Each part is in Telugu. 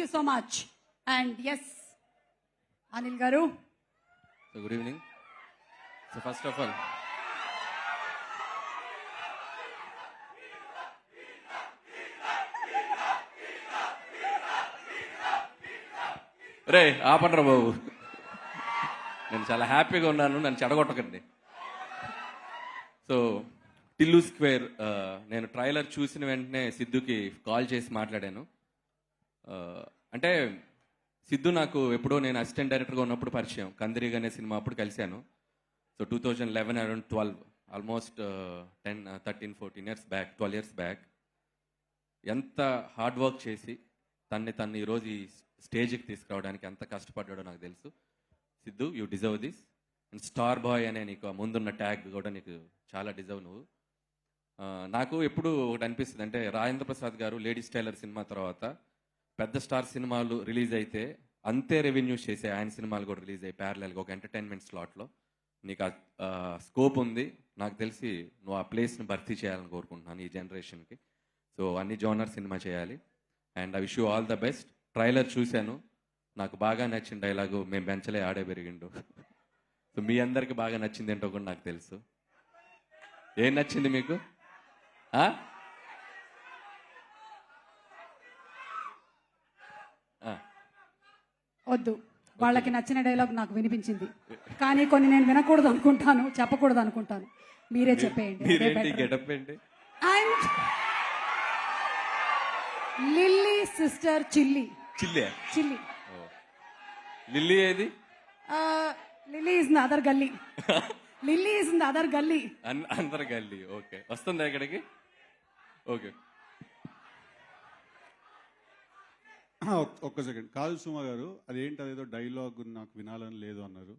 you so much. And yes, Anil Garu. So good evening. So first of all, రే ఆపండ్రా బాబు, నేను చాలా హ్యాపీగా ఉన్నాను, నన్ను చెడగొట్టకండి. సో టిల్లు స్క్వేర్, నేను ట్రైలర్ చూసిన వెంటనే సిద్ధుకి కాల్ చేసి మాట్లాడాను. అంటే సిద్ధు నాకు ఎప్పుడో నేను అసిస్టెంట్ డైరెక్టర్గా ఉన్నప్పుడు పరిచయం, కందిరీగ్ అనే సినిమా అప్పుడు కలిశాను. So 2011 around 12, almost 13-14 years back, 12 years back. ఎంత హార్డ్ వర్క్ చేసి తన్ని ఈరోజు ఈ స్టేజ్కి తీసుకురావడానికి ఎంత కష్టపడ్డాడో నాకు తెలుసు. Siddhu, you deserve this. And star boy అనే నీకు ముందున్న ట్యాగ్ కూడా నీకు చాలా డిజర్వ్ నువ్వు. నాకు ఎప్పుడు ఒకటి అనిపిస్తుంది, అంటే రాజేంద్ర ప్రసాద్ గారు లేడీస్ టైలర్ సినిమా తర్వాత పెద్ద స్టార్ సినిమాలు రిలీజ్ అయితే అంతే రెవెన్యూస్ చేసే ఆయన సినిమాలు కూడా రిలీజ్ అయ్యి ప్యారలల్గా ఒక ఎంటర్టైన్మెంట్ స్లాట్లో నీకు స్కోప్ ఉంది. నాకు తెలిసి నువ్వు ఆ ప్లేస్ని భర్తీ చేయాలని కోరుకుంటున్నాను ఈ జనరేషన్కి. సో అన్ని జోనర్ సినిమా చేయాలి. And I wish you all the best. Trailer చూశాను, నాకు బాగా నచ్చిన డైలాగు మేము బెంచలే ఆడే పెరిగిండు. సో మీ అందరికి బాగా నచ్చింది ఏంటో కూడా నాకు తెలుసు. ఏం నచ్చింది మీకు? వద్దు, వాళ్ళకి నచ్చిన డైలాగ్ నాకు వినిపించింది, కానీ కొన్ని నేను వినకూడదు అనుకుంటాను, చెప్పకూడదు అనుకుంటాను. మీరే చెప్పేయండి. And lily sister chilli. Lily ఏది? లిల్లీ ఇస్ ఇన్ అదర్ గల్లీ. లిల్లీ ఇస్ ఇన్ అదర్ గల్లీ. అందర్ గల్లీ. ఓకే, వస్తుందా ఇక్కడికి? ఓకే, ఒక్క సెకండ్. కాదు సుమ గారు, అదేంటి అదేదో డైలాగ్ నాకు వినాలని లేదు అన్నారు.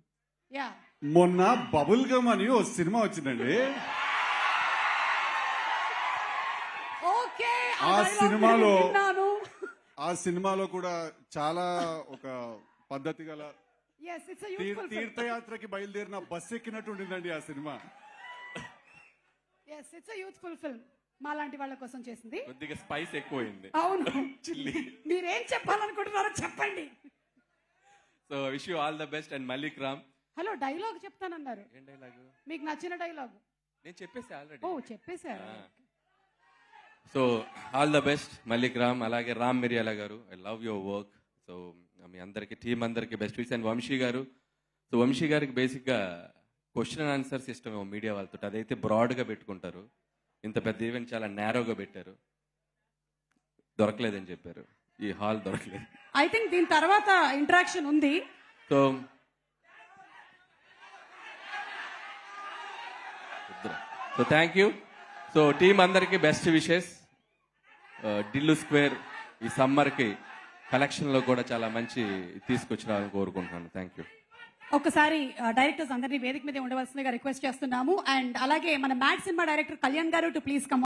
యా, మొన్న బబుల్ గమ్ అని ఓ సినిమా వచ్చిందండి. ఓకే, ఆ సినిమాలో కూడా చాలా ఒక పద్ధతి గల తీర్థయాత్రకి బయలుదేరిన బస్ ఎక్కినట్టు ఉండిందండి ఆ cinema. yes, it's a youthful film. మాలాంటి వాళ్ళ కోసం చేసింది. కొద్దిగా స్పైస్ ఎక్కువైంది. అవును, మీరేం చెప్పాలనుకుంటున్నారో చెప్పండి. So wish you all the best. And Mallik Ram. Hello, dialogue చెప్తానన్నారు. ఏం డైలాగ్? మీకు నచ్చిన డైలాగ్. నేను చెప్పేసి ఆల్రెడీ. ఓ, చెప్పేశారు. So all the best Mallik Ram. Ram రామ్ మిరియాల గారు, I love your work. So మీ అందరికి, టీం అందరికి బెస్ట్ విష్. అండ్ వంశీ గారు. సో వంశీ గారికి బేసిక్గా question and answer system media వాళ్ళతో, అదైతే బ్రాడ్గా పెట్టుకుంటారు. ఇంత పెద్ద ఈవెంట్ చాలా నేరోగా పెట్టారు, దొరకలేదని చెప్పారు. ఈ హాల్ దొరకలేదు. ఐ థింక్ దీని తర్వాత ఇంటరాక్షన్ ఉంది. So thank you. So team అందరికీ బెస్ట్ విషెస్. టిల్లు స్క్వేర్ ఈ సమ్మర్కి కలెక్షన్లో కూడా చాలా మంచి తీసుకొచ్చినారని కోరుకుంటున్నాను. Thank you. ఒక్కసారి డైరెక్టర్స్ అందరినీ వేదిక మీద ఉండవలసిందిగా రిక్వెస్ట్ చేస్తున్నాము. అండ్ అలాగే మన మ్యాడ్ సినిమా డైరెక్టర్ కళ్యాణ్ గారు టు ప్లీజ్ కమ్.